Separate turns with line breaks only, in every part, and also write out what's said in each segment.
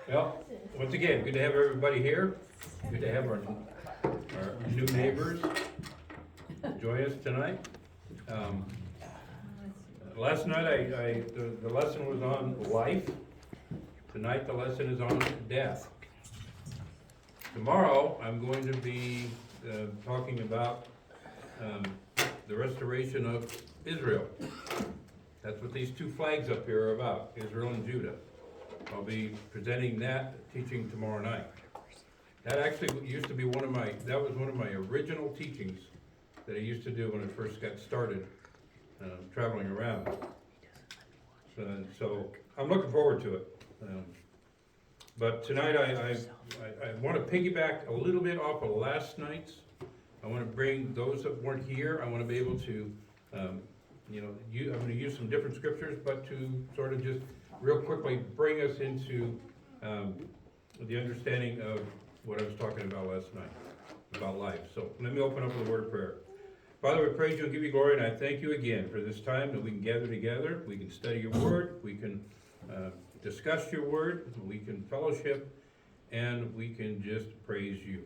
Well, once again, good to have everybody here. Good to have our new neighbors join us tonight. Um, Last night, the lesson was on life. Tonight, the lesson is on death. Tomorrow, I'm going to be talking about the restoration of Israel. That's what these two flags up here are about, Israel and Judah. I'll be presenting that teaching tomorrow night. That actually used to be that was one of my original teachings that I used to do when I first got started traveling around. So I'm looking forward to it. But tonight I want to piggyback a little bit off of last night's. I want to bring those that weren't here, I want to be able to, I'm going to use some different scriptures, but to sort of just real quickly bring us into the understanding of what I was talking about last night, about life. So let me open up with a word of prayer. Father, we praise you and give you glory, and I thank you again for this time that we can gather together, we can study your word, we can discuss your word, we can fellowship, and we can just praise you.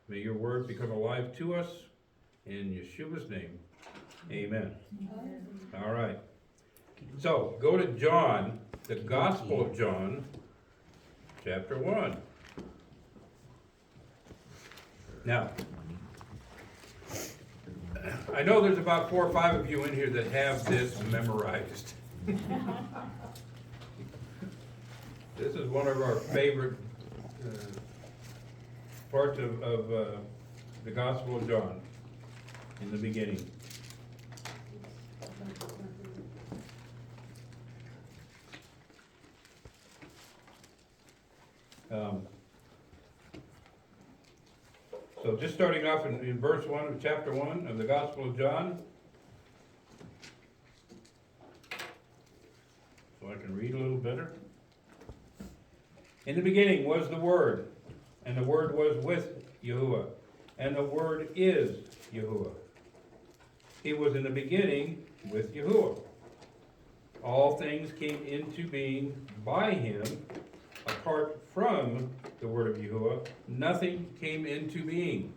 May your word become alive to us, in Yeshua's name, amen. All right. So, go to John, the Gospel of John, chapter 1. Now, I know there's about 4 or 5 of you in here that have this memorized. This is one of our favorite parts of the Gospel of John, in the beginning. So just starting off in verse 1 of chapter 1 of the Gospel of John. So I can read a little better. In the beginning was the Word, and the Word was with Yahuwah, and the Word is Yahuwah. He was in the beginning with Yahuwah. All things came into being by him. Apart from the word of Yahuwah, nothing came into being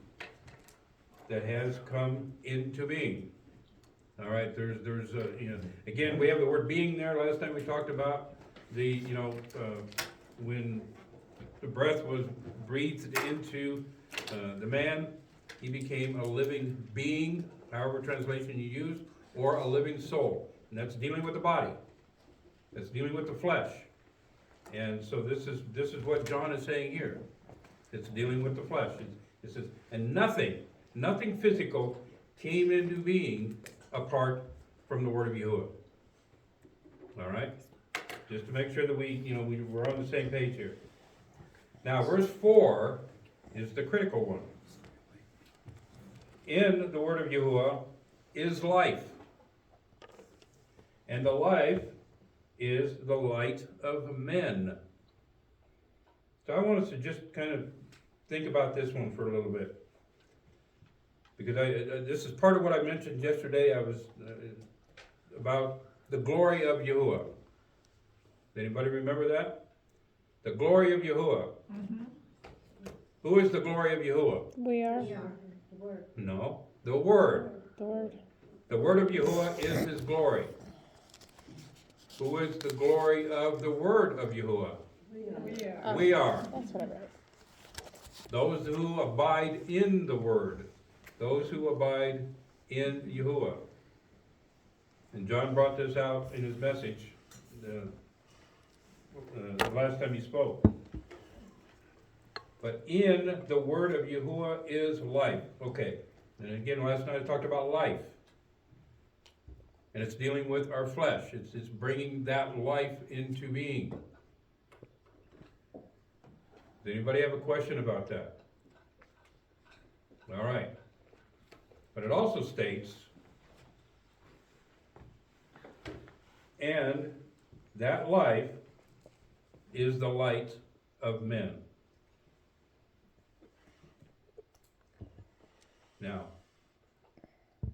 that has come into being. All right, there's again, we have the word being there. Last time we talked about when the breath was breathed into the man, he became a living being, however translation you use, or a living soul. And that's dealing with the body. That's dealing with the flesh. And so this is what John is saying here. It's dealing with the flesh. It says, and nothing physical came into being apart from the word of Yahuwah. All right? Just to make sure that we're on the same page here. Now, verse 4 is the critical one. In the word of Yahuwah is life. And the life is the light of men. So I want us to just kind of think about this one for a little bit. Because this is part of what I mentioned yesterday. I was about the glory of Yahuwah. Anybody remember that? The glory of Yahuwah. Mm-hmm. Who is the glory of Yahuwah?
We are.
The Word. No, the Word.
The Word.
The Word of Yahuwah is His glory. Who is the glory of the Word of Yahuwah? We are.
That's what I read.
Those who abide in the Word. Those who abide in Yahuwah. And John brought this out in his message the last time he spoke. But in the Word of Yahuwah is life. Okay. And again, last night I talked about life. And it's dealing with our flesh. It's bringing that life into being. Does anybody have a question about that? All right. But it also states, and that life is the light of men. Now,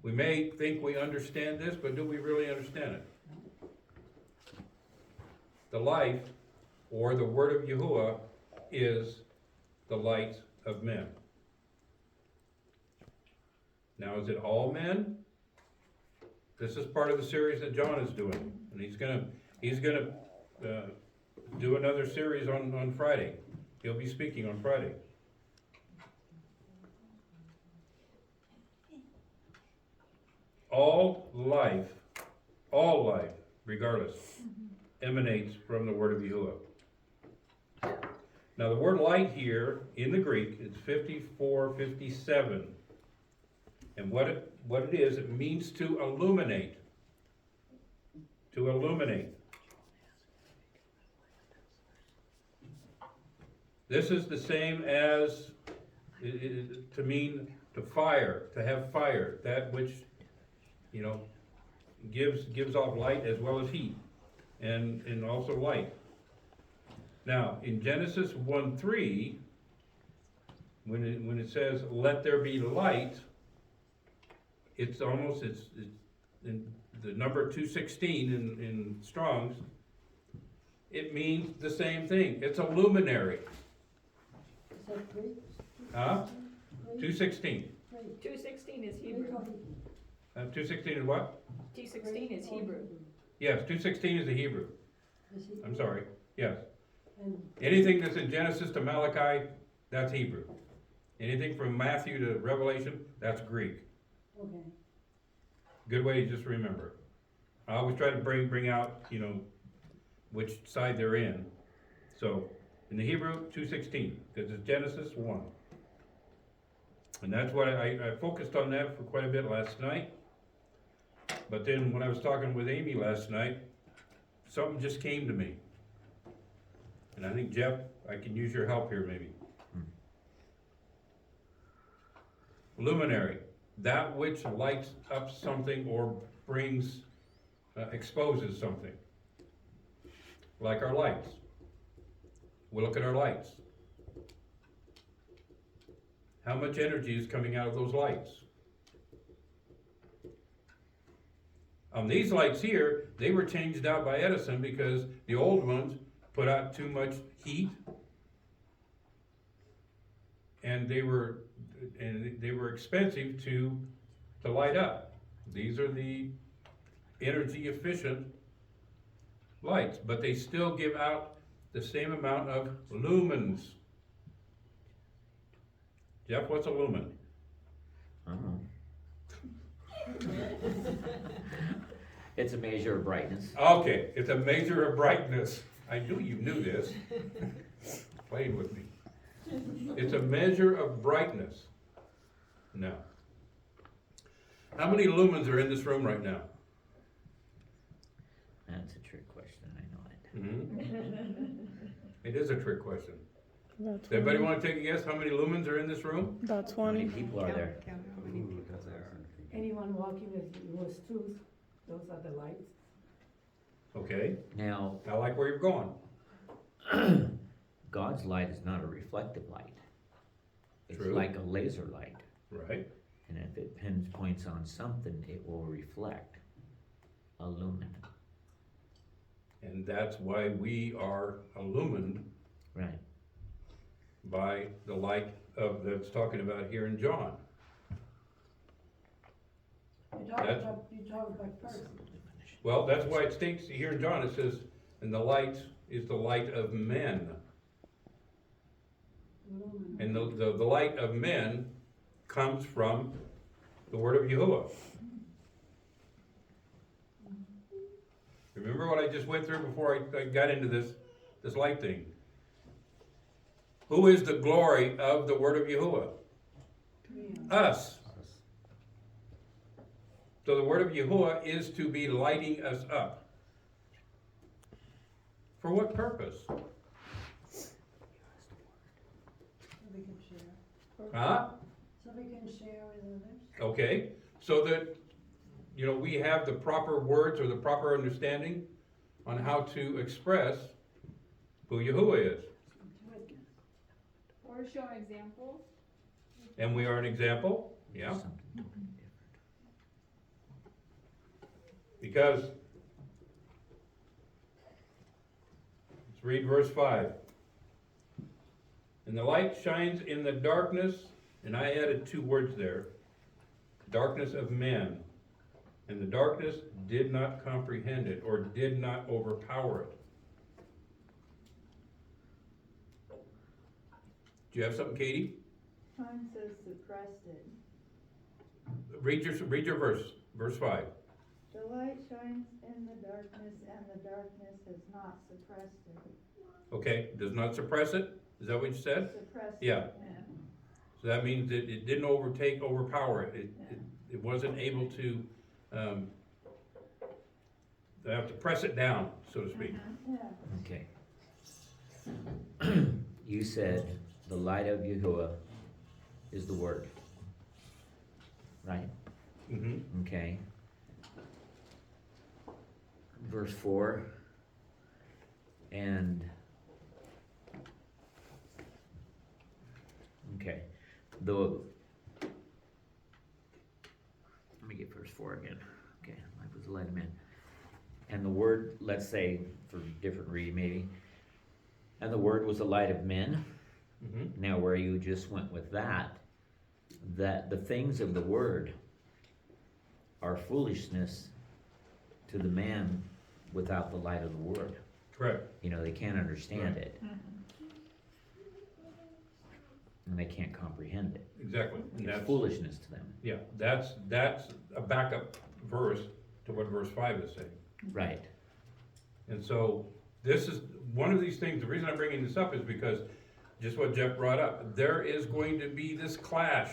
we may think we understand this, but do we really understand it? The life or the word of Yahuwah is the light of men. Now, is it all men? This is part of the series that John is doing, and he's gonna do another series on Friday. He'll be speaking on Friday. All life, regardless, emanates from the word of Yahuwah. Now the word light here in the Greek is 5457. And what it is, it means to illuminate. To illuminate. This is the same as to mean to fire, to have fire, that which, you know, gives off light as well as heat, and also light. Now, in Genesis 1:3, when it says, "Let there be light," it's in the number 216 in Strong's. It means the same thing. It's a luminary.
Is that Greek?
Huh? 216.
216 is Hebrew.
216 is what?
216 is Hebrew.
Yes, 216 is the Hebrew. I'm sorry. Yes.
And
Anything that's in Genesis to Malachi, that's Hebrew. Anything from Matthew to Revelation, that's Greek.
okay,
Good way to just remember. I always try to bring out, you know, which side they're in. So, in the Hebrew, 216, because it's Genesis 1. And that's what I focused on that for quite a bit last night. But then when I was talking with Amy last night, something just came to me. And I think, Jeff, I can use your help here maybe. Luminary, that which lights up something or brings, exposes something. Like our lights. We'll look at our lights. How much energy is coming out of those lights? On these lights here, they were changed out by Edison because the old ones put out too much heat, and they were expensive to light up. These are the energy efficient lights, but they still give out the same amount of lumens. Jeff, what's a lumen?
I don't know. It's a measure of brightness.
Okay, it's a measure of brightness. I knew you knew this. Playing with me. It's a measure of brightness. Now, how many lumens are in this room right now?
That's a trick question, I know it.
It is a trick question.
That's
Does everybody
one.
want to take a guess how many lumens are in this room?
That's
How many
one.
people are there?
anyone walking with truth, those are the lights.
Okay,
Now,
I like where you're going.
God's light is not a reflective light. It's
True.
like a laser light,
Right,
and if it points on something, it will reflect, illumine.
and that's why we are illumined
Right.
by the light of that's talking about here in John.
You
That's-
talk about person.
Well, that's why it states here in John, it says, and the light is the light of men.
Lumen.
And the light of men comes from the word of Yahuwah. Remember what I just went through before I got into this light thing? Who is the glory of the word of Yahuwah?
Yeah.
Us. So the word of Yahuwah is to be lighting us up. For what purpose?
So we can share.
Huh?
So we can share with others.
Okay, so that, you know, we have the proper words or the proper understanding on how to express who Yahuwah is.
Or show examples.
And we are an example, yeah,
Something totally different.
because Let's read verse 5. And the light shines in the darkness, and I added 2 words there, darkness of men. And the darkness did not comprehend it, or did not overpower it. Do you have something, Katie?
Mine says suppressed it.
Read your verse 5.
The light shines in the darkness, and the darkness has not suppressed it.
Okay, does not suppress it? Is that what you said?
Suppressed
Yeah.
it.
So that means that it didn't overpower it. It wasn't able to, they have to press it down, so to speak.
Yeah.
Okay. You said the light of Yahuwah is the word, right?
Mm-hmm.
Okay. Verse 4, and, okay, let me get verse 4 again. Okay, light was the light of men. And the word, let's say, for different reading maybe, and the word was the light of men.
Mm-hmm.
Now where you just went with that the things of the word are foolishness to the man without the light of the word.
Correct.
You know, they can't understand
Right.
it. And they can't comprehend it.
Exactly. And
It's
that's,
foolishness to them.
yeah, that's a backup verse to what verse 5 is saying.
Right.
And so this is one of these things, the reason I'm bringing this up is because just what Jeff brought up, there is going to be this clash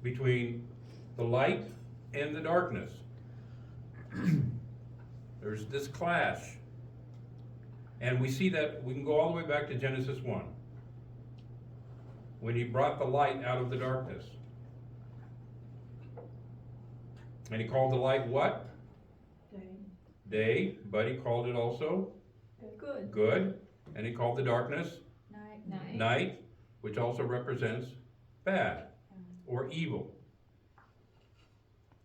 between the light and the darkness. There's this clash. And we see that, we can go all the way back to Genesis 1. When he brought the light out of the darkness. And he called the light what?
Day.
Day, but he called it also
Good.
good. And he called the darkness
Night.
night, which also represents bad or evil.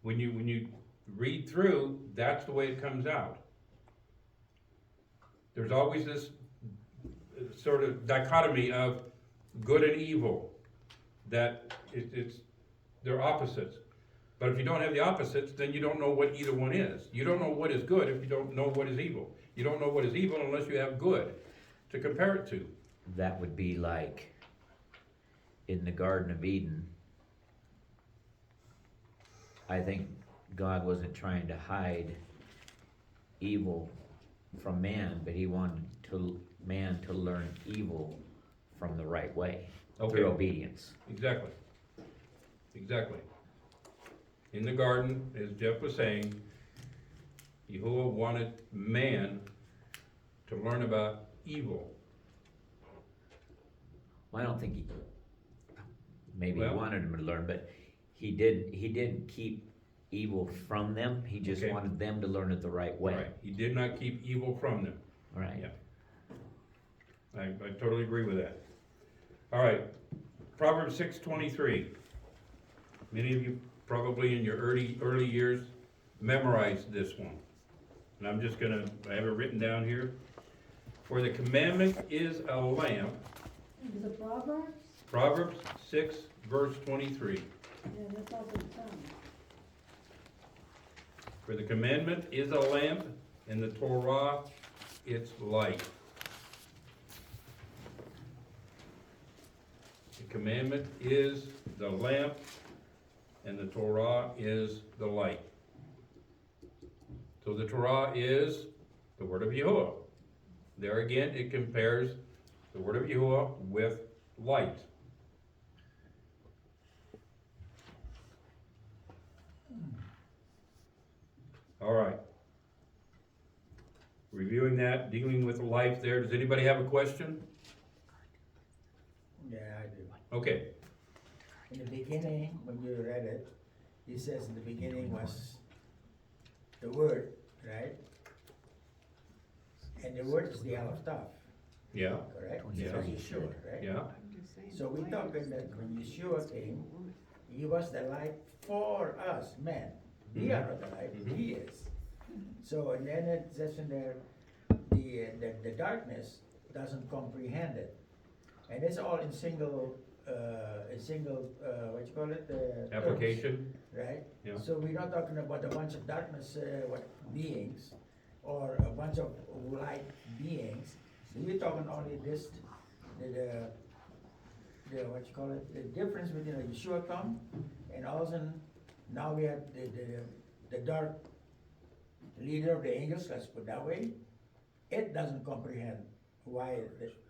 When you read through, that's the way it comes out. There's always this sort of dichotomy of good and evil, that they're opposites. But if you don't have the opposites, then you don't know what either one is. You don't know what is good if you don't know what is evil. You don't know what is evil unless you have good to compare it to.
That would be like in the Garden of Eden. I think God wasn't trying to hide evil from man, but he wanted man to learn evil from the right way,
Okay.
through obedience.
Exactly. In the garden, as Jeff was saying, Yahuwah wanted man to learn about evil.
Well, I don't think he
Well-
wanted him to learn, but he didn't keep evil from them. He just
Okay.
wanted them to learn it the right way.
Right. He did not keep evil from them.
All right.
Yeah. I totally agree with that. All right, Proverbs 6:23. Many of you probably in your early years memorized this one. And I have it written down here. For the commandment is a lamp.
Is it Proverbs?
Proverbs 6, verse 23.
Yeah, that's also the tongue.
For the commandment is a lamp, and the Torah its light. The commandment is the lamp, and the Torah is the light. So the Torah is the word of Yahuwah. There again, it compares the word of Yahuwah with light. All right. Reviewing that, dealing with life there. Does anybody have a question?
Yeah, I do.
Okay.
In the beginning, when you read it, it says in the beginning was the word, right? And the word is the Aleph Tav,
Yeah,
correct?
Yeah.
So Yeshua, right?
yeah,
So we talking that when Yeshua came, he was the light for us, men. We are the light, he is. So, and then it says in there, the darkness doesn't comprehend it. And it's all in single, what you call it? Terms,
Application,
right?
Yeah.
So we're not talking about a bunch of darkness, beings, or a bunch of light beings. We're talking only this, the what you call it, the difference between Yeshua come, and also now we have the dark leader of the angels, let's put it that way. It doesn't comprehend why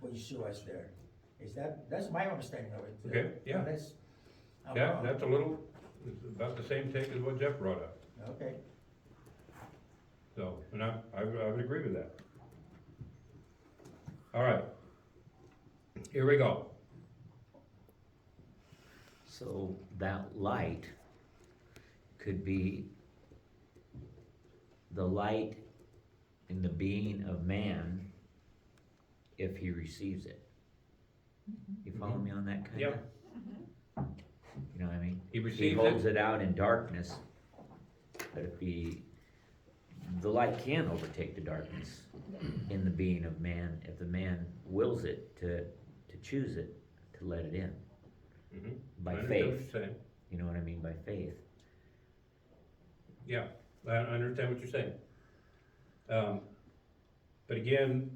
Yeshua is there. That's my understanding of it.
Okay, yeah.
Unless I'm
yeah,
wrong.
that's a little, it's about the same take as what Jeff brought up.
Okay.
So, and I would agree with that. All right. Here we go.
So that light could be the light in the being of man if he receives it. You follow me on that kinda?
Yep.
You know what I mean?
He
He
receives
holds
it,
it out in darkness, but the light can overtake the darkness in the being of man, if the man wills it to choose it, to let it in,
Mhm.
by
I understand what
faith,
you're saying.
you know what I mean, by faith.
Yeah, I understand what you're saying. But again,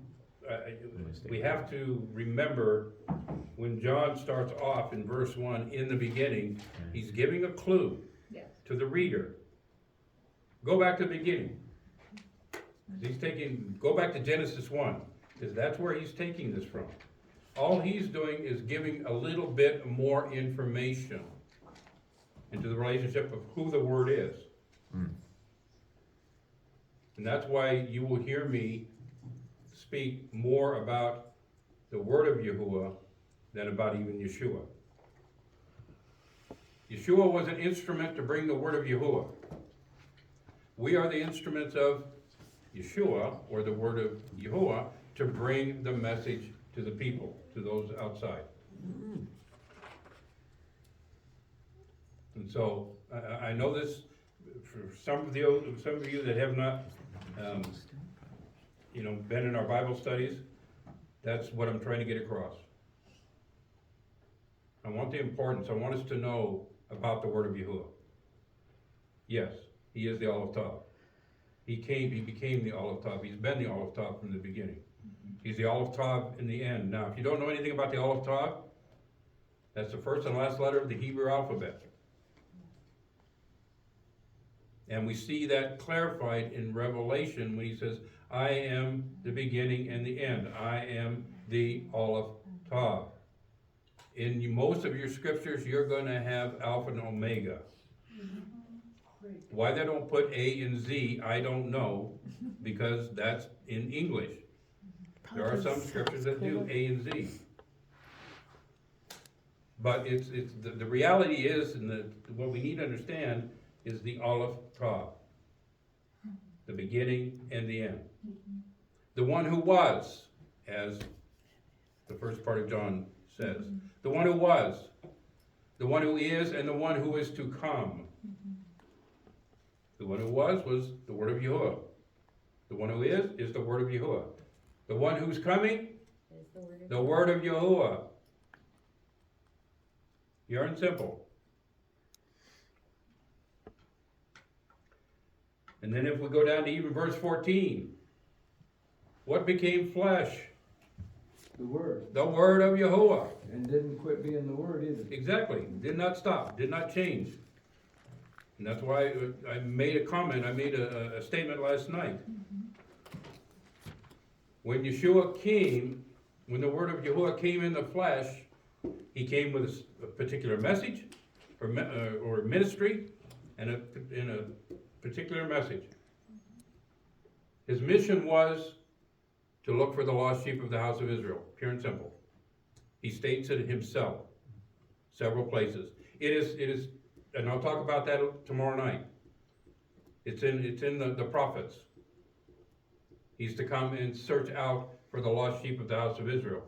we have to remember, when John starts off in verse 1, in the beginning, he's giving a clue
Yes.
to the reader. Go back to the beginning. Go back to Genesis 1, because that's where he's taking this from. All he's doing is giving a little bit more information into the relationship of who the Word is.
Mm.
And that's why you will hear me speak more about the Word of Yahuwah than about even Yeshua. Yeshua was an instrument to bring the Word of Yahuwah. We are the instruments of Yeshua, or the Word of Yahuwah, to bring the message to the people, to those outside. And so, I know this, for some of you that have not, been in our Bible studies, that's what I'm trying to get across. I want the importance, I want us to know about the Word of Yahuwah. Yes, He is the Olive Tav. He became the Olive Tav. He's been the Olive Tav from the beginning. He's the Olive Tav in the end. Now, if you don't know anything about the Olive Tav, that's the first and last letter of the Hebrew alphabet. And we see that clarified in Revelation when he says, I am the beginning and the end. I am the Olive Tav. In most of your scriptures, you're going to have Alpha and Omega.
Great.
Why they don't put A and Z, I don't know, because that's in English. There are some scriptures that do A and Z. But it's the reality is, and what we need to understand is the Aleph Tav, the beginning and the end. The one who was, as the first part of John says, the one who was, the one who is, and the one who is to come. The one who was the Word of Yahuwah. The one who is the Word of Yahuwah. The one who's coming, the Word of Yahuwah. Pure and simple. And then if we go down to even verse 14, what became flesh?
The Word,
The Word of Yahuwah.
and didn't quit being the Word either.
Exactly. Did not stop, did not change. And that's why I made a comment, I made a statement last night. When Yeshua came, when the Word of Yahuwah came in the flesh, he came with a particular message or ministry and a particular message. His mission was to look for the lost sheep of the house of Israel, pure and simple. He states it himself, several places. It is, and I'll talk about that tomorrow night. It's in the prophets. He's to come and search out for the lost sheep of the house of Israel.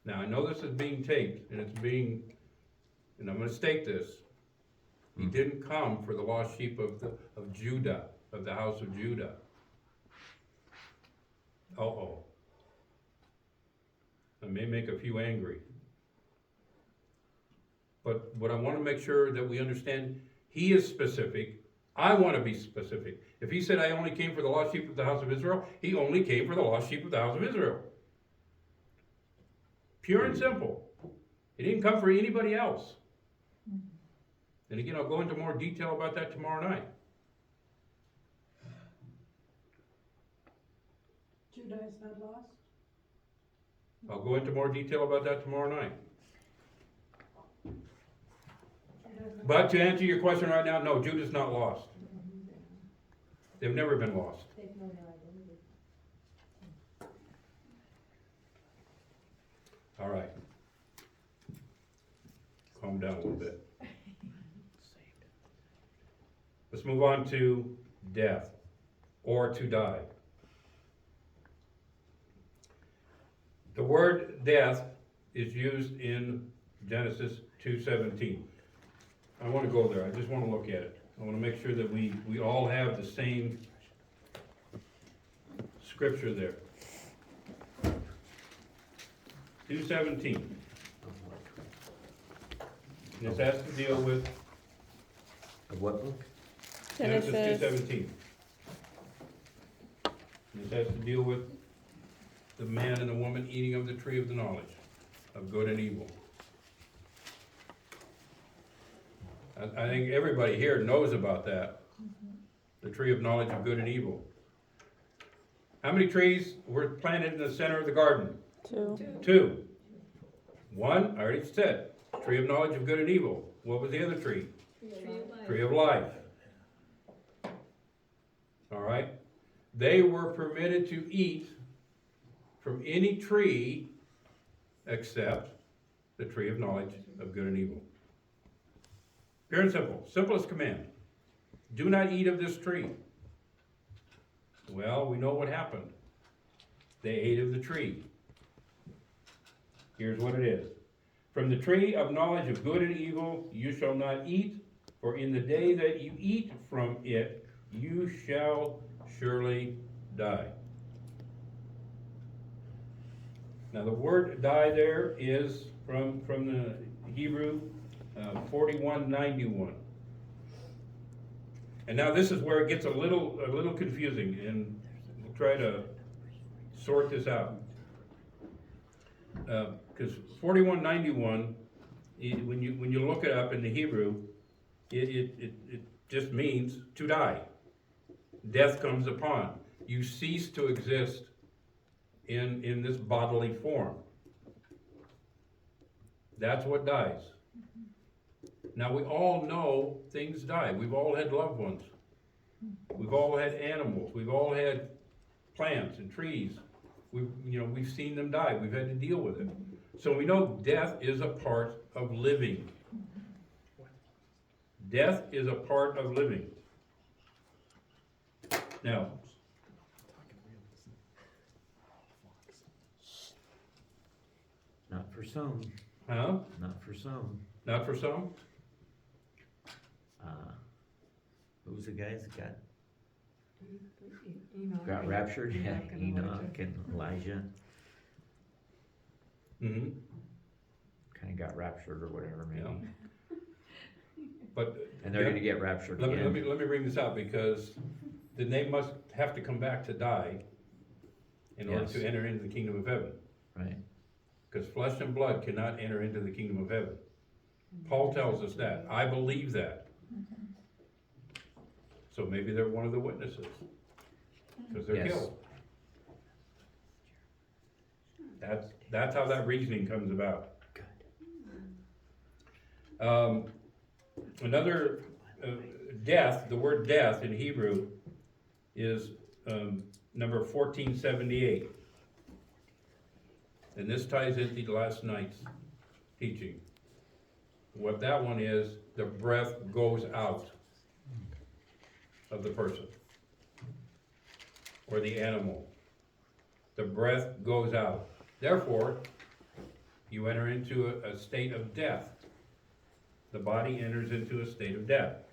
Now, I know this is being taped, and and I'm going to state this. He didn't come for the lost sheep of Judah, of the house of Judah. Uh-oh. I may make a few angry. But what I wanna make sure that we understand, he is specific, I wanna be specific. If he said, I only came for the lost sheep of the house of Israel, he only came for the lost sheep of the house of Israel. Pure and simple. He didn't come for anybody else. And again, I'll go into more detail about that tomorrow night.
Judah is not lost?
I'll go into more detail about that tomorrow night.
Judah is not-
But to answer your question right now, no, Judah's not lost. They've never been lost.
They know their identity.
All right. Calm down a little bit. Let's move on to death, or to die. The word death is used in Genesis 2:17. I want to go there, I just want to look at it. I want to make sure that we all have the same scripture there. 2:17. And this has to deal with
Of what book?
Genesis 2:17. This has to deal with the man and the woman eating of the tree of the knowledge of good and evil. I think everybody here knows about that. The tree of knowledge of good and evil. How many trees were planted in the center of the garden?
2.
2. 1, I already said, tree of knowledge of good and evil. What was the other tree? Tree of life. All right? They were permitted to eat from any tree except the tree of knowledge of good and evil. Pure and simple. Simplest command. Do not eat of this tree. Well, we know what happened. They ate of the tree. Here's what it is. From the tree of knowledge of good and evil you shall not eat, for in the day that you eat from it, you shall surely die. Now the word die there is from the Hebrew 4191. And now this is where it gets a little confusing, and we'll try to sort this out. Because 4191, when you look it up in the Hebrew, it just means to die. Death comes upon. You cease to exist in this bodily form. That's what dies. Now we all know things die. We've all had loved ones. We've all had animals. We've all had plants and trees. We've seen them die. We've had to deal with it. So we know death is a part of living. Death is a part of living. Now,
Not for some,
huh?
not for some.
Not for some?
Who's the guys that
Enoch.
got raptured? Yeah,
and Elijah.
Enoch and Elijah
Mm-hmm.
kinda got raptured or whatever maybe.
Yeah. But.
And they're gonna get raptured
Let me
again.
bring this out, because then they must have to come back to die in order
Yes.
to enter into the kingdom of heaven.
Right,
Because flesh and blood cannot enter into the kingdom of heaven. Paul tells us that. I believe that. So maybe they're one of the witnesses, because they're
Yes.
killed. That's how that reasoning comes about. Another death, the word death in Hebrew is number 1478. And this ties into last night's teaching. What that one is, the breath goes out of the person or the animal. The breath goes out. Therefore, you enter into a state of death. The body enters into a state of death.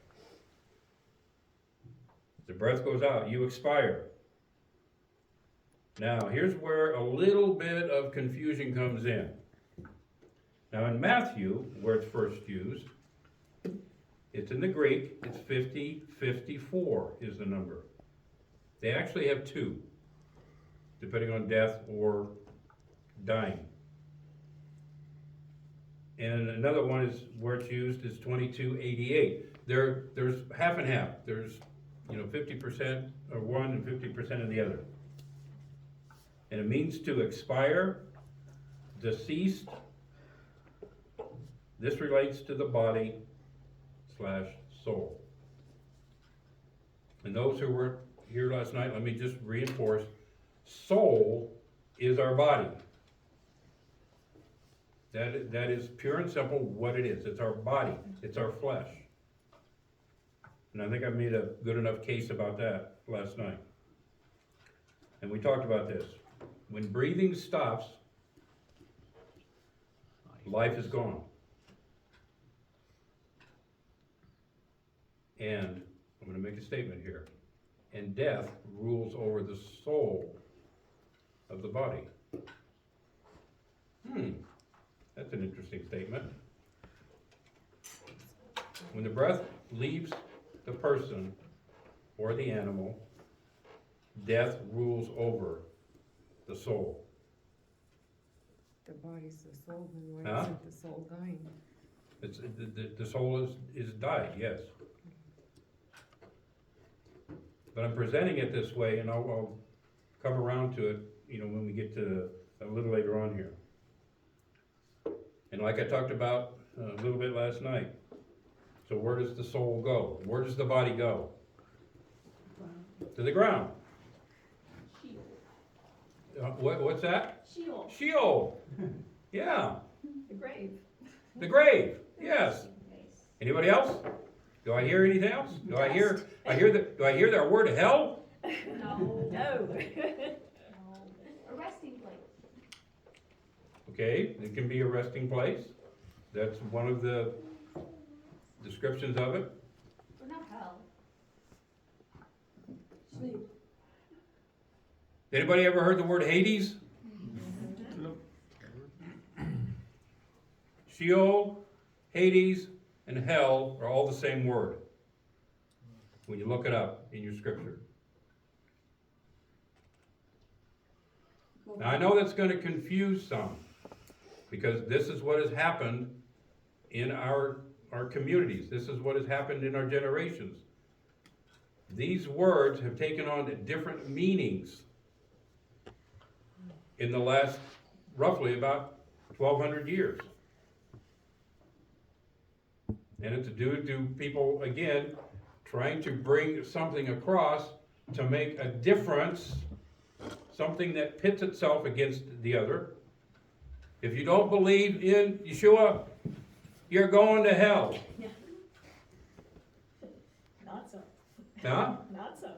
The breath goes out, you expire. Now, here's where a little bit of confusion comes in. Now, in Matthew, where it's first used, it's in the Greek, it's 50-54 is the number. They actually have two, depending on death or dying. And another one is where it's used is 22-88. There's half and half. There's 50% of one and 50% of the other. And it means to expire, deceased. This relates to the body/soul. And those who were here last night, let me just reinforce, soul is our body. That is pure and simple what it is. It's our body. It's our flesh. And I think I made a good enough case about that last night. And we talked about this. When breathing stops, life is gone. And I'm going to make a statement here. And death rules over the soul of the body. That's an interesting statement. When the breath leaves the person or the animal, death rules over the soul.
The body's the soul, then why
Huh?
isn't the soul dying?
It's, the soul is died, yes. But I'm presenting it this way, and I'll come around to it, when we get to a little later on here. And like I talked about a little bit last night, so where does the soul go? Where does the body go? To the ground. What's that?
Sheol,
Sheol. Yeah,
the grave.
the grave. Yes. Anybody else? Do I hear anything else? Do I hear the word hell?
No. No.
A resting place.
Okay, it can be a resting place. That's one of the descriptions of it.
But not hell.
Sleep.
Anybody ever heard the word Hades? Sheol, Hades, and hell are all the same word when you look it up in your scripture. Now I know that's going to confuse some, because this is what has happened in our communities. This is what has happened in our generations. These words have taken on different meanings in the last roughly about 1,200 years. And it's due to people, again, trying to bring something across to make a difference, something that pits itself against the other. If you don't believe in Yeshua, you're going to hell.
Not so.
Huh?
Not so.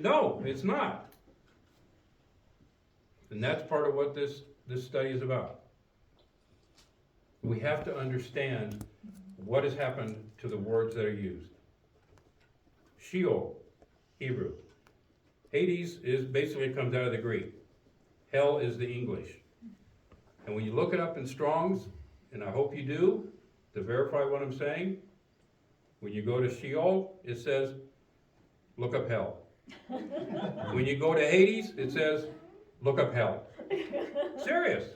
No, it's not. And that's part of what this study is about. We have to understand what has happened to the words that are used. Sheol, Hebrew. Hades basically comes out of the Greek. Hell is the English. And when you look it up in Strong's, and I hope you do, to verify what I'm saying, when you go to Sheol, it says, look up hell. When you go to Hades, it says, look up hell. Serious.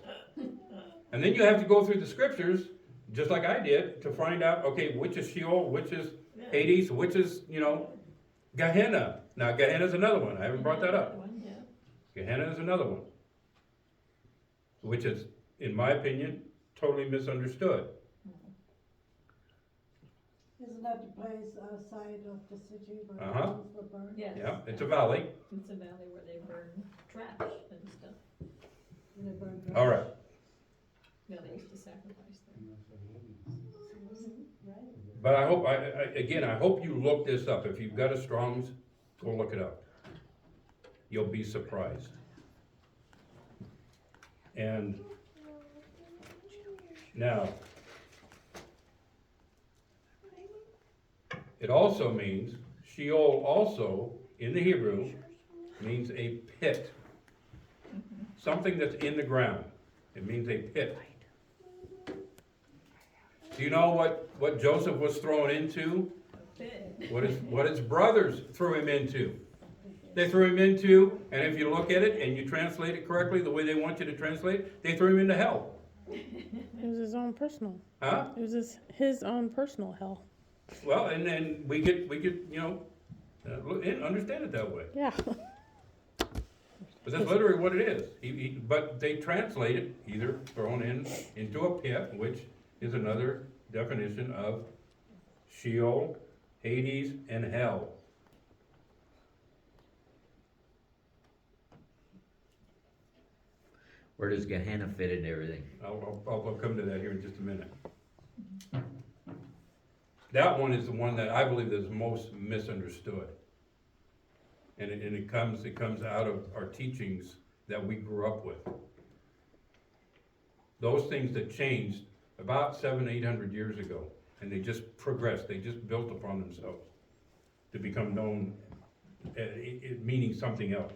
And then you have to go through the scriptures, just like I did, to find out, okay, which is Sheol, which is Hades, which is, Gehenna. Now, Gehenna's another one. I haven't brought that up. Gehenna is another one, which is, in my opinion, totally misunderstood.
Isn't that the place outside of the city where
Uh-huh.
homes were burned?
Yes.
Yeah, it's a valley.
It's a valley where they burn trash and stuff.
They burned
All right.
Yeah, they used to sacrifice there.
But I hope, I hope you look this up. If you've got a Strong's, go look it up. You'll be surprised. And now, it also means, Sheol also, in the Hebrew, means a pit something that's in the ground. It means a pit. Do you know what Joseph was thrown into?
Big.
What his brothers threw him into? They threw him into, and if you look at it and you translate it correctly, the way they want you to translate it, they threw him into hell.
It was his own personal.
Huh?
It was his own personal hell.
Well, and then we get, understand it that way.
Yeah.
But that's literally what it is. But they translate it either thrown into a pit, which is another definition of Sheol, Hades, and hell.
Where does Gehenna fit into everything?
I'll come to that here in just a minute. That one is the one that I believe is most misunderstood. And it comes out of our teachings that we grew up with. Those things that changed about 700-800 years ago, and they just progressed, they just built upon themselves to become known, meaning something else.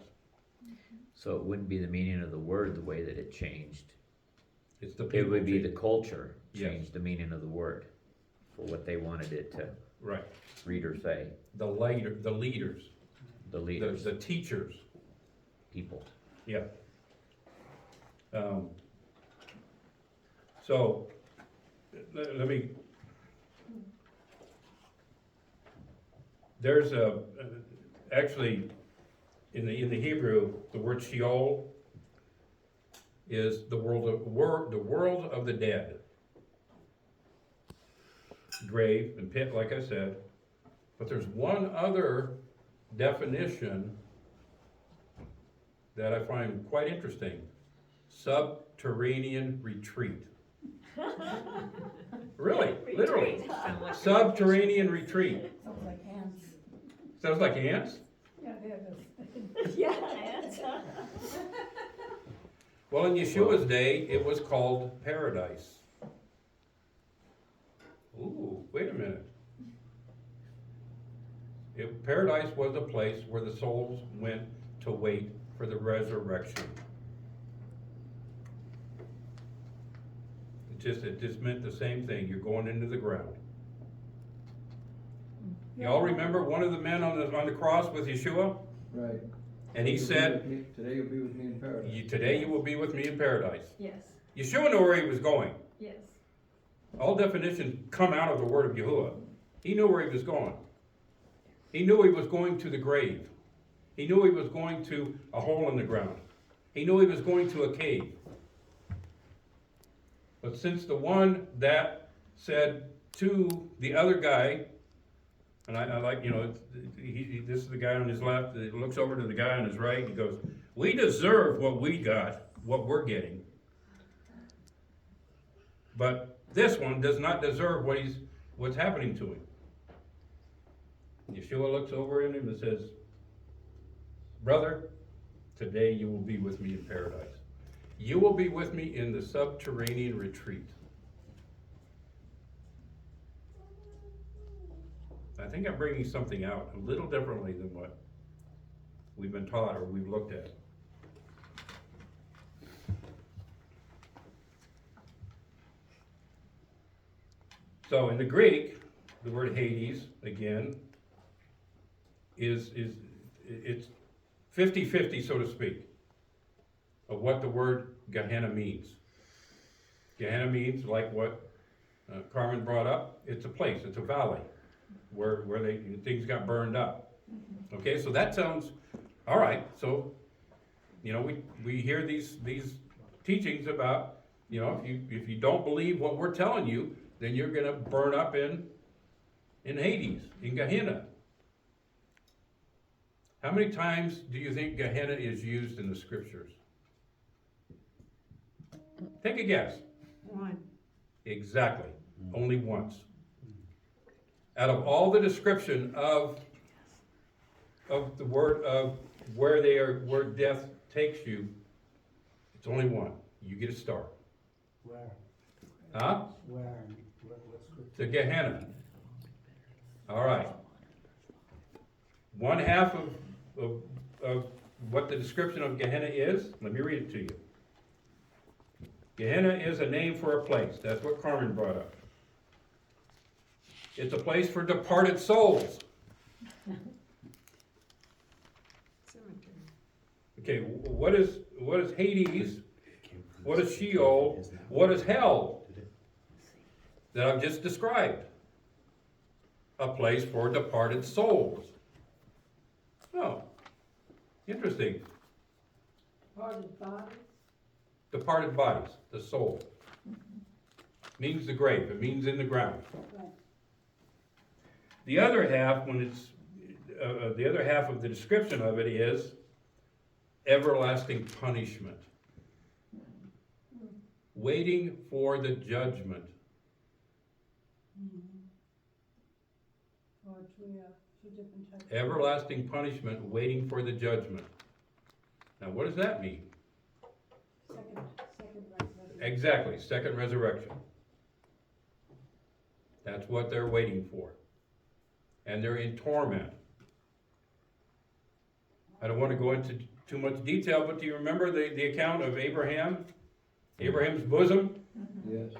So it wouldn't be the meaning of the word the way that it changed.
It's the
It
people
would be the
change.
culture
Yes.
changed the meaning of the word for what they wanted it to
Right.
read or say.
The leaders,
The leaders,
the teachers.
people.
Yeah. So, let me, there's actually, in the Hebrew, the word Sheol is the world of the dead. Grave and pit, like I said. But there's one other definition that I find quite interesting. Subterranean retreat. Really, literally. Subterranean retreat.
Sounds like ants.
Sounds like ants?
Yeah, it is.
Yeah, ants.
Well, in Yeshua's day, it was called paradise. Ooh, wait a minute. Paradise was a place where the souls went to wait for the resurrection. It just meant the same thing. You're going into the ground. Y'all remember one of the men on the cross with Yeshua?
Right.
And he said,
Today you'll be with me in paradise.
today you will be with me in paradise.
Yes,
Yeshua knew where he was going.
yes.
All definitions come out of the word of Yahuwah. He knew where he was going. He knew he was going to the grave. He knew he was going to a hole in the ground. He knew he was going to a cave. But since the one that said to the other guy, and I like, this is the guy on his left, he looks over to the guy on his right, and he goes, we deserve what we got, what we're getting. But this one does not deserve what's happening to him. Yeshua looks over at him and says, brother, today you will be with me in paradise. You will be with me in the subterranean retreat. I think I'm bringing something out a little differently than what we've been taught or we've looked at. So in the Greek, the word Hades, again, it's 50-50, so to speak, of what the word Gehenna means. Gehenna means, like what Carmen brought up, it's a place, it's a valley where things got burned up. Okay, so that sounds, all right, so, we hear these teachings about, if you don't believe what we're telling you, then you're gonna burn up in Hades, in Gehenna. How many times do you think Gehenna is used in the scriptures? Take a guess.
One.
Exactly, only once. Out of all the description of the word of where death takes you, it's only one. You get a star.
Where?
Huh?
Where? What scripture?
The Gehenna. All right. One half of what the description of Gehenna is? Let me read it to you. Gehenna is a name for a place. That's what Carmen brought up. It's a place for departed souls. Okay, what is Hades? What is Sheol? What is hell? That I've just described. A place for departed souls. Oh, interesting.
Departed bodies.
Departed bodies, the soul. Means the grave, it means in the ground.
Right.
The other half, when it's, the other half of the description of it is everlasting punishment. Waiting for the judgment.
Or two different types.
Everlasting punishment, waiting for the judgment. Now, what does that mean?
Second resurrection.
Exactly, second resurrection. That's what they're waiting for. And they're in torment. I don't want to go into too much detail, but do you remember the account of Abraham? Abraham's bosom?
Yes.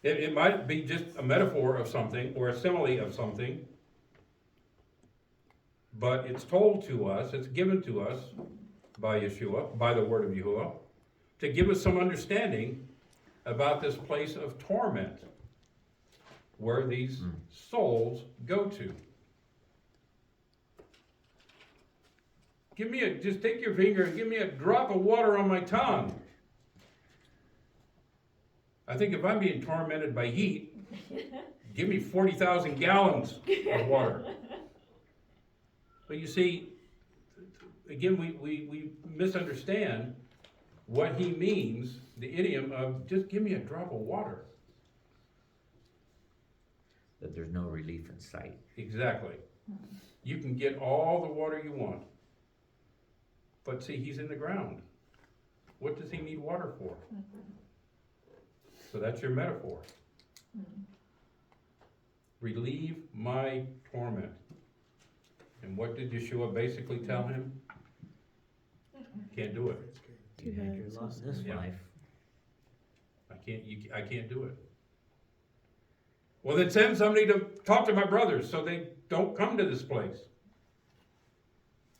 It might be just a metaphor of something or a simile of something, but it's told to us, it's given to us by Yeshua, by the word of Yahuwah, to give us some understanding about this place of torment where these souls go to. Just take your finger and give me a drop of water on my tongue. I think if I'm being tormented by heat, give me 40,000 gallons of water. But you see, again, we misunderstand what he means, the idiom of just give me a drop of water.
That there's no relief in sight.
Exactly. You can get all the water you want. But see, he's in the ground. What does he need water for? So that's your metaphor. Relieve my torment. And what did Yeshua basically tell him? Can't do it.
You had your lot in this
Yeah.
life.
I can't do it. Well, then send somebody to talk to my brothers so they don't come to this place.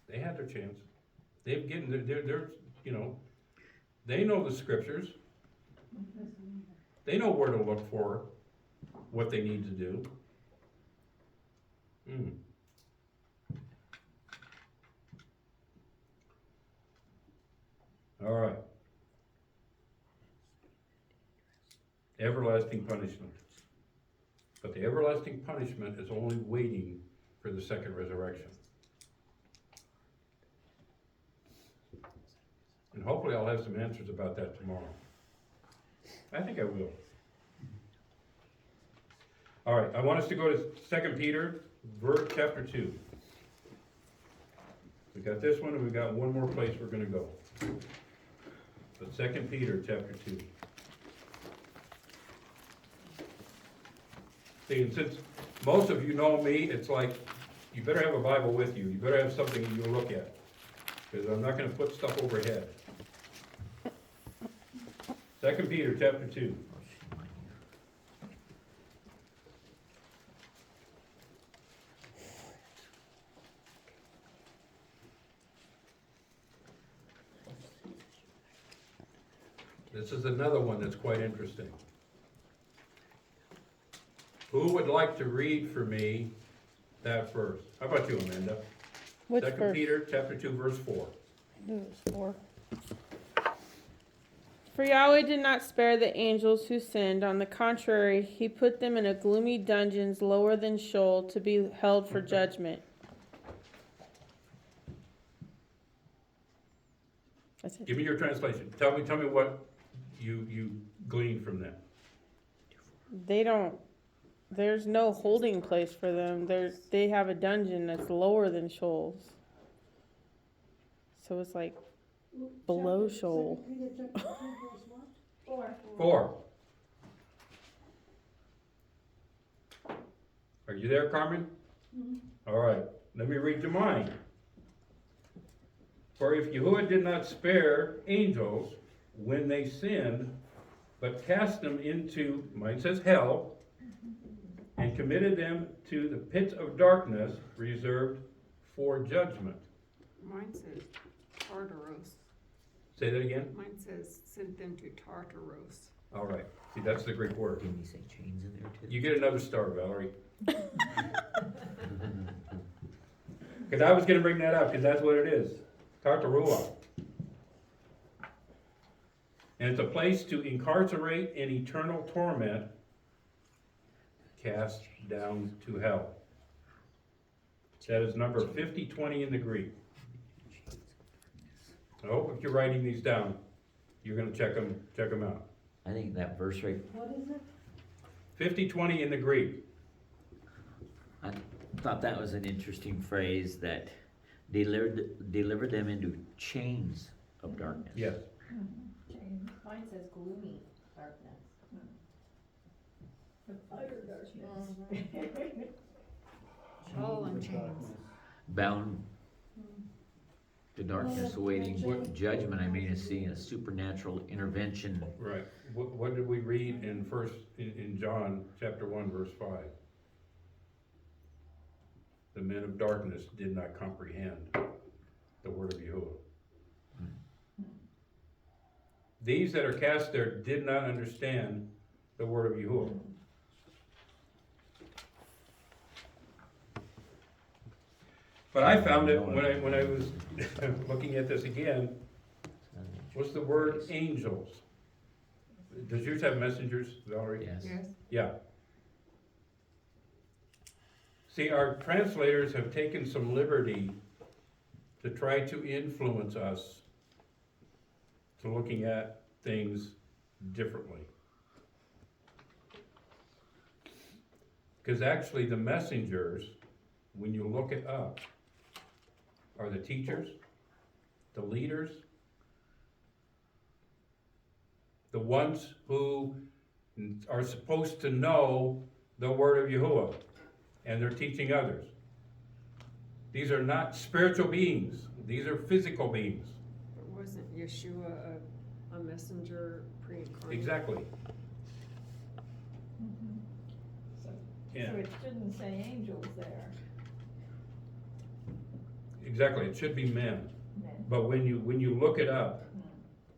They had their chance. They're you know, they know the scriptures. They know where to look for what they need to do. All right. Everlasting punishment. But the everlasting punishment is only waiting for the second resurrection. And hopefully I'll have some answers about that tomorrow. I think I will. All right, I want us to go to 2 Peter, chapter 2. We got this one, and we got one more place we're going to go. But 2 Peter, chapter 2. See, and since most of you know me, it's like, you better have a Bible with you. You better have something you look at. Because I'm not going to put stuff overhead. 2 Peter, chapter 2. This is another one that's quite interesting. Who would like to read for me that verse? How about you, Amanda?
Which
2
verse?
Peter chapter 2, verse 4.
I knew it was 4. For Yahweh did not spare the angels who sinned. On the contrary, he put them in a gloomy dungeons lower than Sheol to be held for judgment. That's it.
Give me your translation. Tell me what you gleaned from that.
They don't. There's no holding place for them. They have a dungeon that's lower than Sheol's. So it's like below Sheol.
2 Peter chapter 2, verse what?
4. Are you there, Carmen? All right. Let me read you mine. For if Yahuwah did not spare angels when they sinned, but cast them into, mine says hell, and committed them to the pits of darkness reserved for judgment.
Mine says Tartaros.
Say that again?
Mine says sent them to Tartaros.
All right, see, that's the Greek word.
Didn't you say chains in there too?
You get another star, Valerie. Cause I was gonna bring that up, cause that's what it is. Tartarua. And it's a place to incarcerate in eternal torment, cast down to hell. That is number 5020 in the Greek. I hope if you're writing these down, you're gonna check them out.
I think that verse right,
What is it?
5020 in the Greek.
I thought that was an interesting phrase, that delivered them into chains of darkness.
Yes.
Mine says gloomy darkness. Utter darkness.
All in chains.
Bound to darkness, awaiting judgment. I mean, is seeing a supernatural intervention.
Right. What did we read in John chapter 1 verse 5? The men of darkness did not comprehend the word of Yahuwah. These that are cast there did not understand the word of Yahuwah. But I found it when I was looking at this again, was the word angels. Does yours have messengers, Valerie?
Yes.
Yes.
Yeah. See, our translators have taken some liberty to try to influence us to looking at things differently. Because actually the messengers, when you look it up, are the teachers, the leaders, the ones who are supposed to know the word of Yahuwah, and they're teaching others. These are not spiritual beings, these are physical beings.
But wasn't Yeshua a messenger pre-incarnate?
Exactly.
So
Yeah,
it shouldn't say angels there.
exactly, it should be men.
Men.
But when you look it up,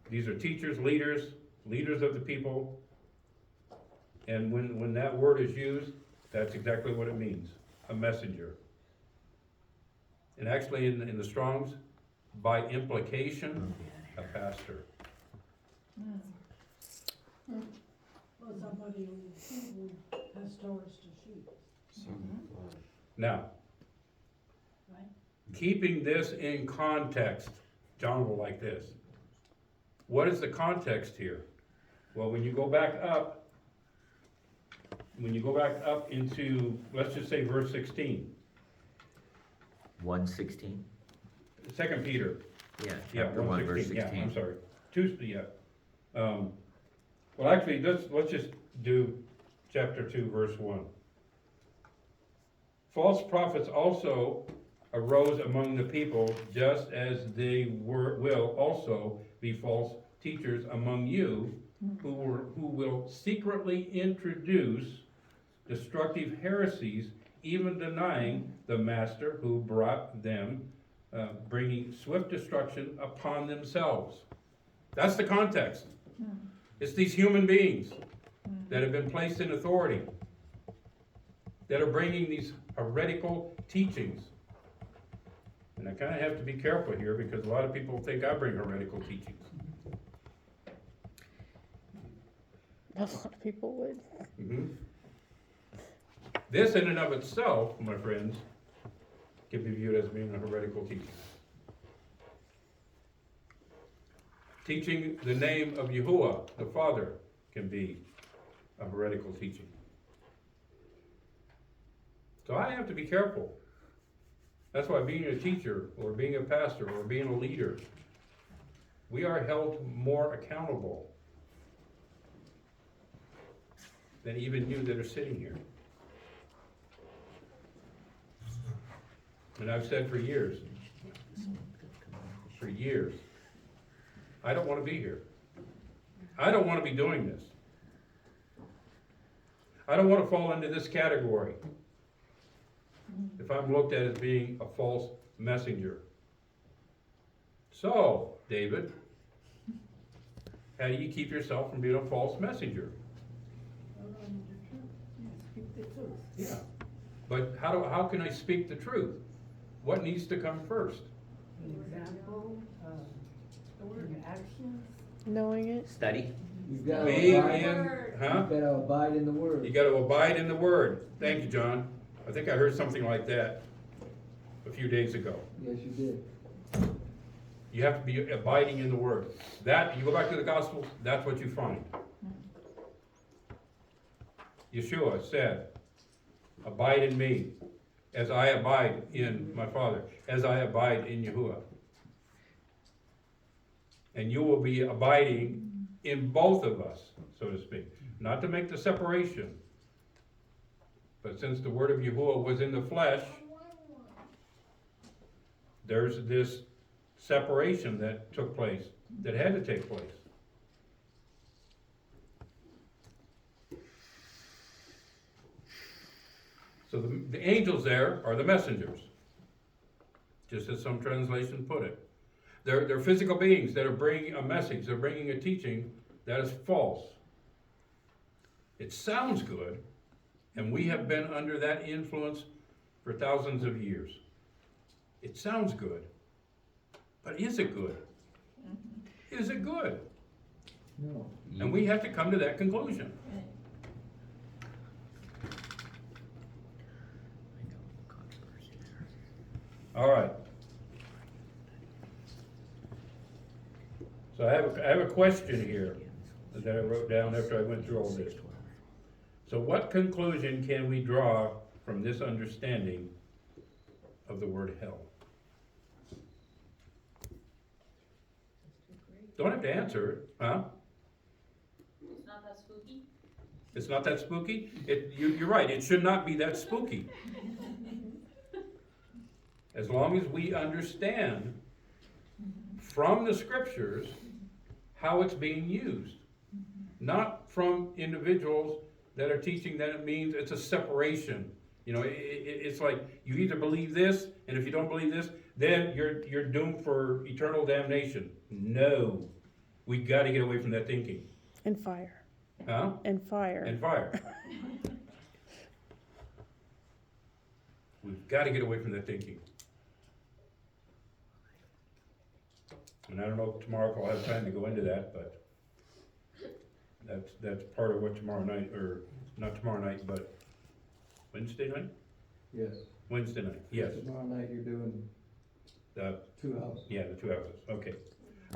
these are teachers, leaders of the people. And when that word is used, that's exactly what it means, a messenger. And actually in the Strong's, by implication, a pastor.
Or somebody who has stores to sheep.
Now,
Right.
keeping this in context, John will like this. What is the context here? Well, when you go back up into, let's just say verse 16,
1:16?
2 Peter.
Yeah,
Yeah,
chapter 1, verse
1:16, yeah,
16.
I'm sorry. Well, actually, let's just do chapter 2, verse 1. False prophets also arose among the people, just as they will also be false teachers among you, who will secretly introduce destructive heresies, even denying the master who brought them, bringing swift destruction upon themselves. That's the context. It's these human beings that have been placed in authority, that are bringing these heretical teachings. And I kind of have to be careful here because a lot of people think I bring heretical teachings.
A lot of people would.
Mhm. This in and of itself, my friends, can be viewed as being a heretical teaching. Teaching the name of Yahuwah, the Father, can be a heretical teaching. So I have to be careful. That's why being a teacher, or being a pastor, or being a leader, we are held more accountable than even you that are sitting here. And I've said for years, for years. I don't wanna be here. I don't wanna be doing this. I don't wanna fall into this category if I'm looked at as being a false messenger. So, David, how do you keep yourself from being a false messenger?
Speak the truth.
Yeah, but how can I speak the truth? What needs to come first?
An example, an action.
Knowing it.
Study.
You've got to
Being
abide,
in, huh?
you've got to abide in the word.
You gotta abide in the word. Thank you, John. I think I heard something like that a few days ago.
Yes, you did.
You have to be abiding in the word. That, you go back to the Gospels, that's what you find. Yeshua said, abide in me, as I abide in my Father, as I abide in Yahuwah. And you will be abiding in both of us, so to speak. Not to make the separation, but since the word of Yahuwah was in the flesh, there's this separation that took place, that had to take place. So the angels there are the messengers, just as some translations put it. They're physical beings that are bringing a message, they're bringing a teaching that is false. It sounds good, and we have been under that influence for thousands of years. It sounds good, but is it good? Is it good?
No.
And we have to come to that conclusion. All right. So I have a question here that I wrote down after I went through all this. So what conclusion can we draw from this understanding of the word hell? Don't have to answer it, huh?
It's not that spooky.
It's not that spooky? You're right, it should not be that spooky. As long as we understand from the scriptures how it's being used. Not from individuals that are teaching that it means it's a separation. You know, it's like you either believe this, and if you don't believe this, then you're doomed for eternal damnation. No. We gotta get away from that thinking.
And fire.
Huh?
And fire.
And fire. We've gotta get away from that thinking. And I don't know if tomorrow if I'll have time to go into that, but that's part of what tomorrow night, or not tomorrow night, but Wednesday night?
Yes.
Wednesday night, yes.
Tomorrow night you're doing
The
2 houses.
Yeah, the 2 houses, okay.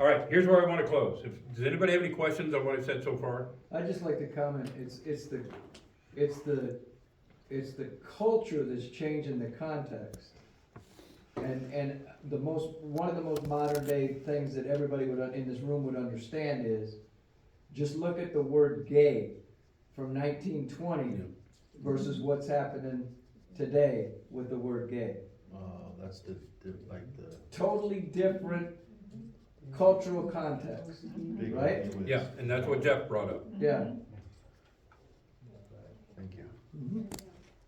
All right, here's where I wanna close. Does anybody have any questions on what I've said so far?
I'd just like to comment, it's the culture that's changing the context. And one of the most modern day things that everybody in this room would understand is, just look at the word gay from 1920 versus what's happening today with the word gay.
That's the
Totally different cultural context, right?
Yeah, and that's what Jeff brought up.
Yeah.
Thank you.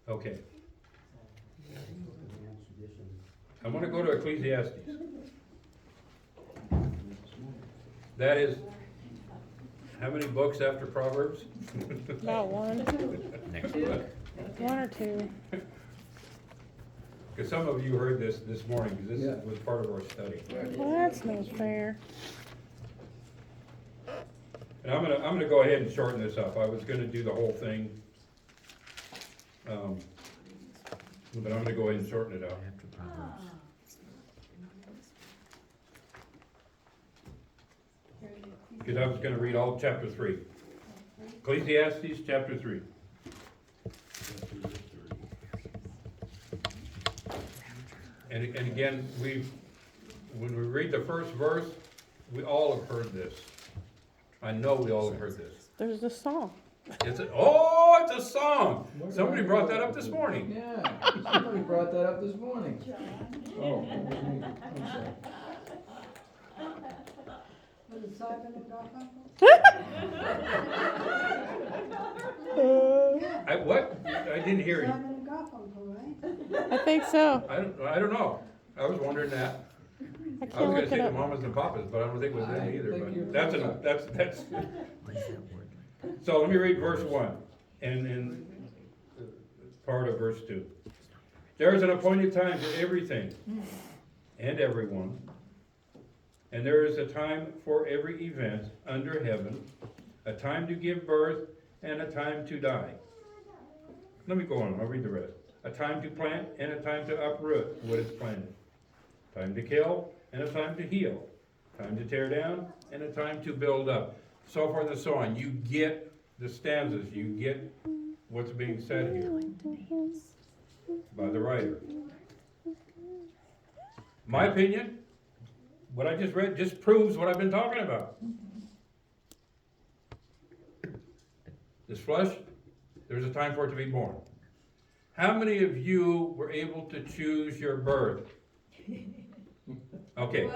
Okay. I wanna go to Ecclesiastes. That is, how many books after Proverbs?
About one.
Next book.
One or two.
Because some of you heard this morning, because
Yeah.
this was part of our study.
Well, that's no fair.
And I'm gonna go ahead and shorten this up. I was gonna do the whole thing. But I'm gonna go ahead and shorten it up.
After Proverbs.
Because I was gonna read all of chapter 3. Ecclesiastes, chapter 3. And again, when we read the first verse, we all have heard this. I know we all have heard this.
There's the song.
It's a song! Somebody brought that up this morning.
Yeah, somebody brought that up this morning. Oh, that was me. I'm sorry.
Is it Simon and Garfunkel?
What? I didn't hear you.
Simon and Garfunkel, right?
I think so.
I don't know. I was wondering that.
I
I was
can't
gonna
look
say
it
the
up.
mamas and papas, but I don't think it was them
I
either,
think you're
but that's
right.
enough, that's,
What is that word like?
so let me read verse 1, and part of verse 2. There is an appointed time for everything, and everyone, and there is a time for every event under heaven, a time to give birth, and a time to die. Let me go on, I'll read the rest. A time to plant, and a time to uproot what is planted. Time to kill, and a time to heal. Time to tear down, and a time to build up. So forth and so on. You get the stanzas, you get what's being said here by the writer. My opinion, what I just read just proves what I've been talking about. This flesh, there's a time for it to be born. How many of you were able to choose your birth? Okay.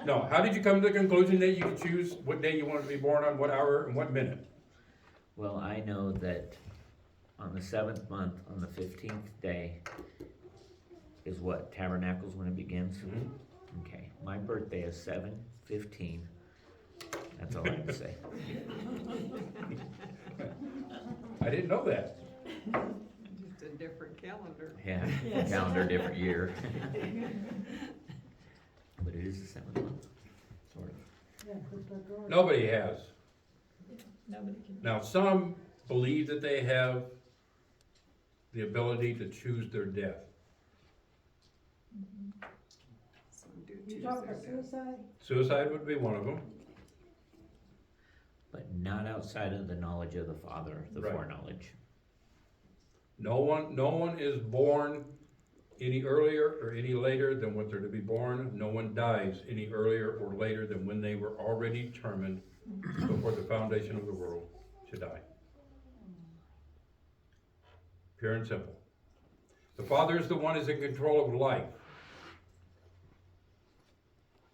No, how did you come to the conclusion that you could choose what day you wanted to be born on, what hour, and what minute?
Well, I know that on the 7th month, on the 15th day, is what, Tabernacles when it begins? Okay, my birthday is 7/15. That's all I have to say.
I didn't know that.
Just a different calendar.
Yeah,
Yes.
calendar, different year. But it is the 7th month, sort of.
Yeah, but the girl-
Nobody has.
Nobody can.
Now, some believe that they have the ability to choose their death.
Some do
You
choose
talk
their
about
death.
suicide?
Suicide would be one of them.
But not outside of the knowledge of the Father, the
Right.
foreknowledge.
No one is born any earlier or any later than what they're to be born. No one dies any earlier or later than when they were already determined before the foundation of the world to die. Pure and simple. The Father is the one who is in control of life.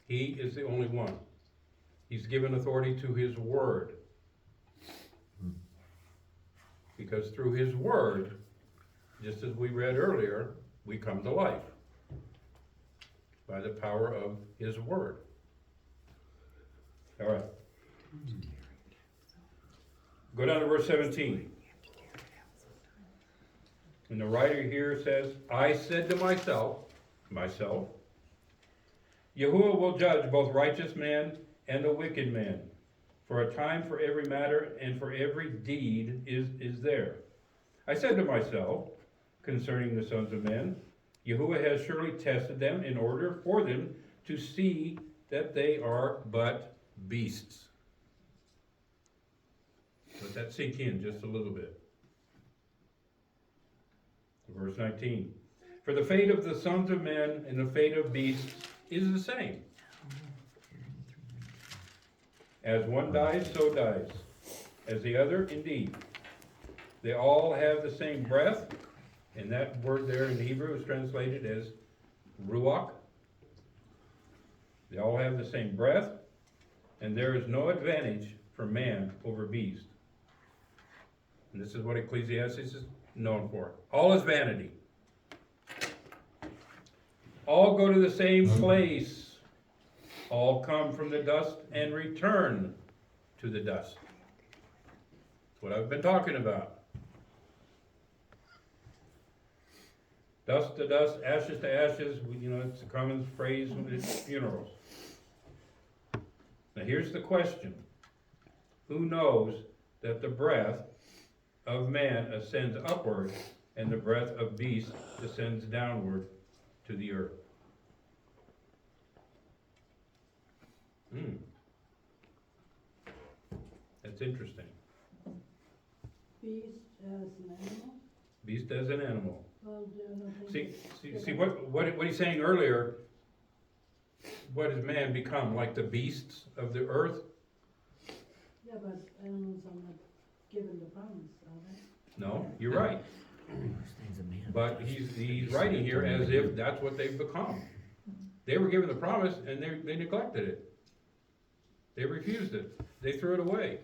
He is the only one. He's given authority to His Word. Because through His Word, just as we read earlier, we come to life by the power of His Word. All right. Go down to verse 17. And the writer here says, I said to myself, Yahuwah will judge both righteous man and the wicked man. For a time for every matter and for every deed is there. I said to myself, concerning the sons of men, Yahuwah has surely tested them in order for them to see that they are but beasts. Let that sink in just a little bit. Verse 19. For the fate of the sons of men and the fate of beasts is the same. As one dies, so dies. As the other, indeed. They all have the same breath, and that word there in Hebrew is translated as ruach. They all have the same breath, and there is no advantage for man over beast. And this is what Ecclesiastes is known for. All is vanity. All go to the same place. All come from the dust and return to the dust. That's what I've been talking about. Dust to dust, ashes to ashes, it's a common phrase at funerals. Now here's the question. Who knows that the breath of man ascends upward and the breath of beast descends downward to the earth? That's interesting.
Beast as an animal?
Beast as an animal.
Well, I don't think
See what he's saying earlier, what does man become? Like the beasts of the earth?
Yeah, but animals are not given the promise, are they?
No, you're right. But he's writing here as if that's what they've become. They were given the promise and they neglected it. They refused it. They threw it away.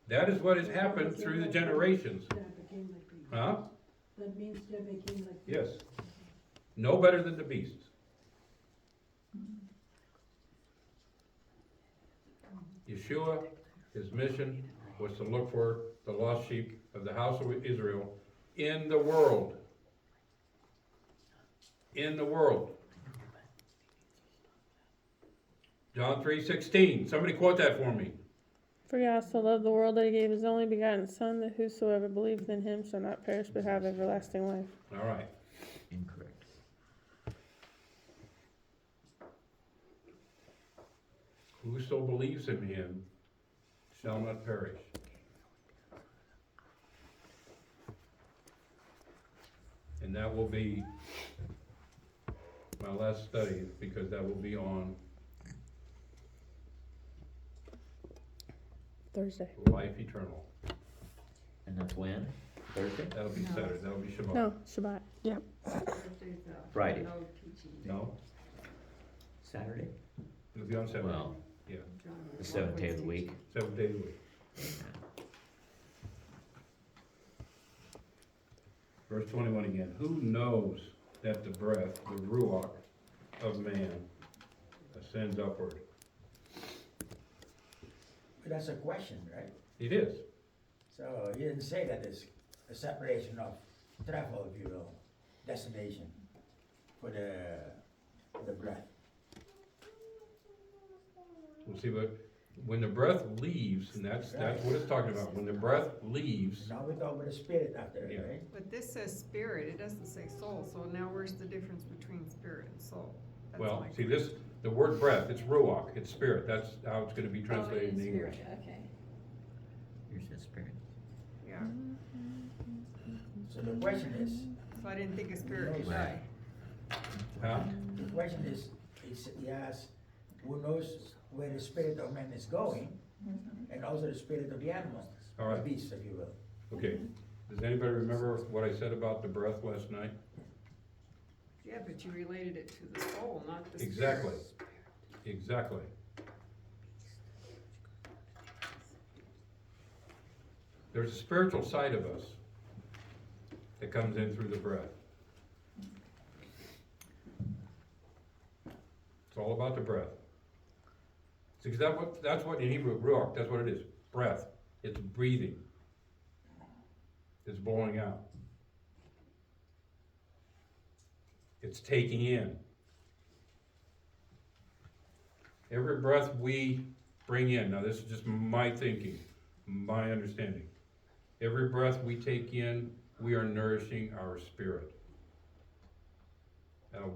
That is what has happened through the generations.
They became like beasts.
Huh?
That means they became like
Yes.
beasts.
No better than the beasts. Yeshua, his mission was to look for the lost sheep of the house of Israel in the world. In the world. John 3:16. Somebody quote that for me.
For God so loved the world that he gave his only begotten Son, that whosoever believeth in him shall not perish but have everlasting life.
All right.
Incorrect.
Whoso believes in him shall not perish. And that will be my last study, because that will be on
Thursday.
life eternal.
And that's when? Thursday?
That'll be
No.
Saturday, that'll be Shabbat.
No, Shabbat. Yep.
Thursday's
Friday.
no teaching day.
No,
Saturday?
it'll be on Saturday.
Well,
Yeah,
the seventh day of the week.
7th day of the week. Verse 21 again. Who knows that the breath, the ruach of man, ascends upward?
But that's a question, right?
It is.
So he didn't say that there's a separation of travel, if you will, destination for the breath.
We'll see, but when the breath leaves, and that's what it's talking about, when the breath leaves,
Now we talk about the spirit after
Yeah.
it, right?
But this says spirit, it doesn't say soul, so now where's the difference between spirit and soul? That's
well,
my
see
question.
this, the word breath, it's ruach, it's spirit, that's how it's gonna be translated in English.
Okay.
Here's the spirit.
Yeah,
So the question is,
so I didn't think a spirit could
Right.
die.
Huh?
the question is, he asks, who knows where the spirit of man is going, and also the spirit of the animal,
All
the
right,
beast, if you will.
okay. Does anybody remember what I said about the breath last night?
Yeah, but you related it to the soul, not the spirit.
Exactly. Exactly. There's a spiritual side of us that comes in through the breath. It's all about the breath. See, that's what in Hebrew, ruach, that's what it is, breath. It's breathing. It's blowing out. It's taking in. Every breath we bring in, now this is just my thinking, my understanding. Every breath we take in, we are nourishing our spirit,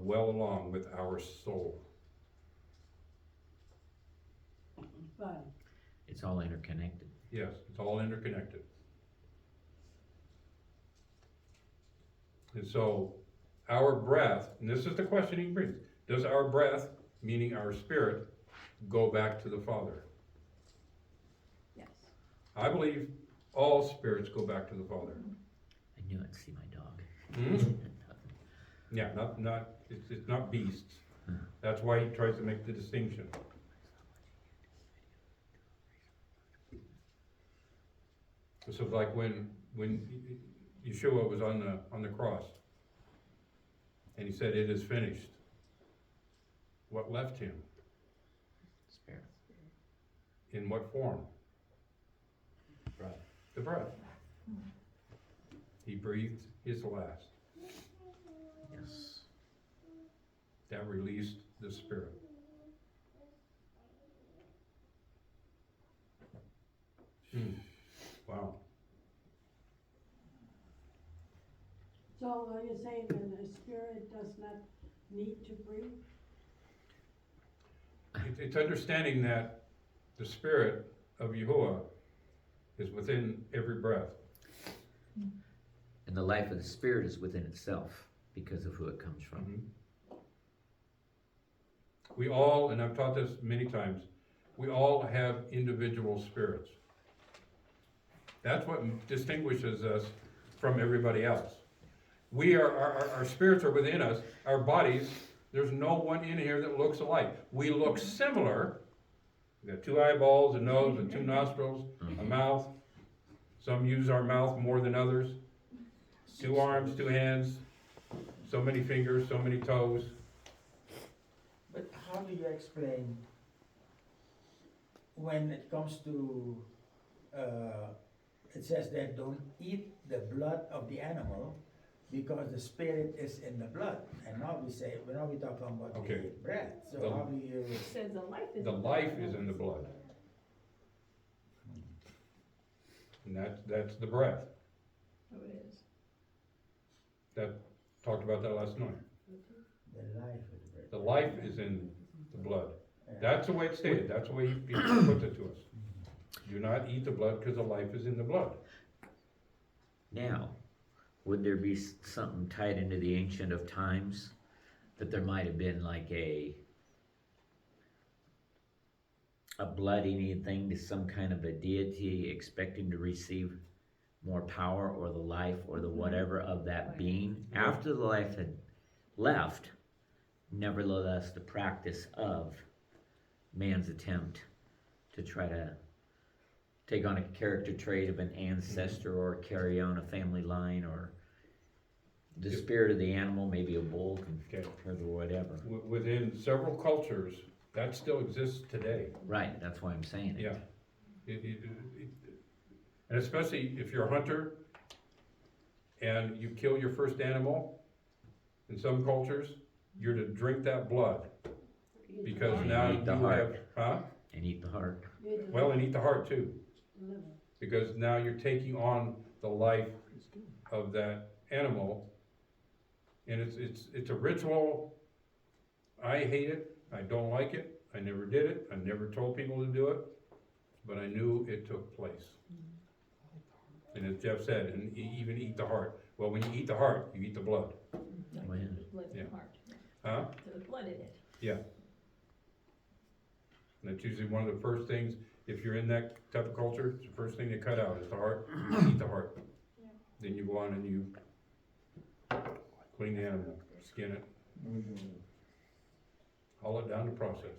well along with our soul.
But
It's all interconnected.
Yes, it's all interconnected. And so, our breath, and this is the question he brings, does our breath, meaning our spirit, go back to the Father?
Yes.
I believe all spirits go back to the Father.
I knew I'd see my dog.
Hmm? Yeah, it's not beasts. That's why he tries to make the distinction. This is like when Yeshua was on the cross, and he said, "It is finished." What left him?
Spirit.
In what form?
Breath.
The breath. He breathed his last.
Yes.
That released the spirit. Wow.
so are you saying that the spirit does not need to breathe?
It's understanding that the spirit of Yahuwah is within every breath.
And the life of the spirit is within itself because of who it comes from.
We all, and I've taught this many times, we all have individual spirits. That's what distinguishes us from everybody else. Our spirits are within us, our bodies There's no one in here that looks alike. We look similar. We got 2 eyeballs, a nose, and 2 nostrils, a mouth. Some use our mouth more than others. 2 arms, 2 hands, so many fingers, so many toes.
But how do you explain when it comes to, it says that don't eat the blood of the animal because the spirit is in the blood. And now we talking about
Okay.
the breath. So
The-
how do you?
It says the life is.
The life is in the blood. And that's the breath.
Oh, it is.
Talked about that last night.
The life is breath.
The life is in the blood.
Yeah.
That's the way it's stated, that's the way he puts it to us. Do not eat the blood because the life is in the blood.
Now, would there be something tied into the Ancient of Times, that there might have been like a blood-eating thing to some kind of a deity expecting to receive more power or the life or the whatever of that being after the life had left? Nevertheless, the practice of man's attempt to try to take on a character trait of an ancestor or carry on a family line, or the
Yep.
spirit of the animal, maybe a bull
Okay.
or whatever.
Within several cultures, that still exists today.
Right, that's why I'm saying it.
Yeah. And especially if you're a hunter and you kill your first animal, in some cultures, you're to drink that blood. Because
And
now
eat
you
the heart.
have,
And eat the heart.
well, and eat the heart too. Because now you're taking on the life of that animal. And it's a ritual. I hate it, I don't like it, I never did it, I never told people to do it, but I knew it took place. And as Jeff said, and even eat the heart. Well, when you eat the heart, you eat the blood.
No,
Oh, yeah.
there's blood in
Yeah.
the heart.
Huh?
There's blood in it.
And that's usually one of the first things, if you're in that type of culture, it's the first thing they cut out is the heart, eat the heart. Then you go on and you clean the animal, skin it, haul it down the process.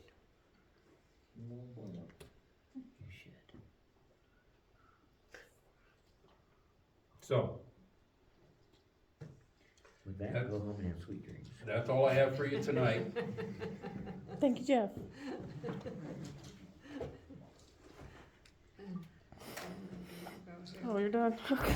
You should.
So,
With that,
That's-
go home and have sweet dreams.
that's all I have for you tonight.
Thank you, Jeff. Oh, you're done? Okay.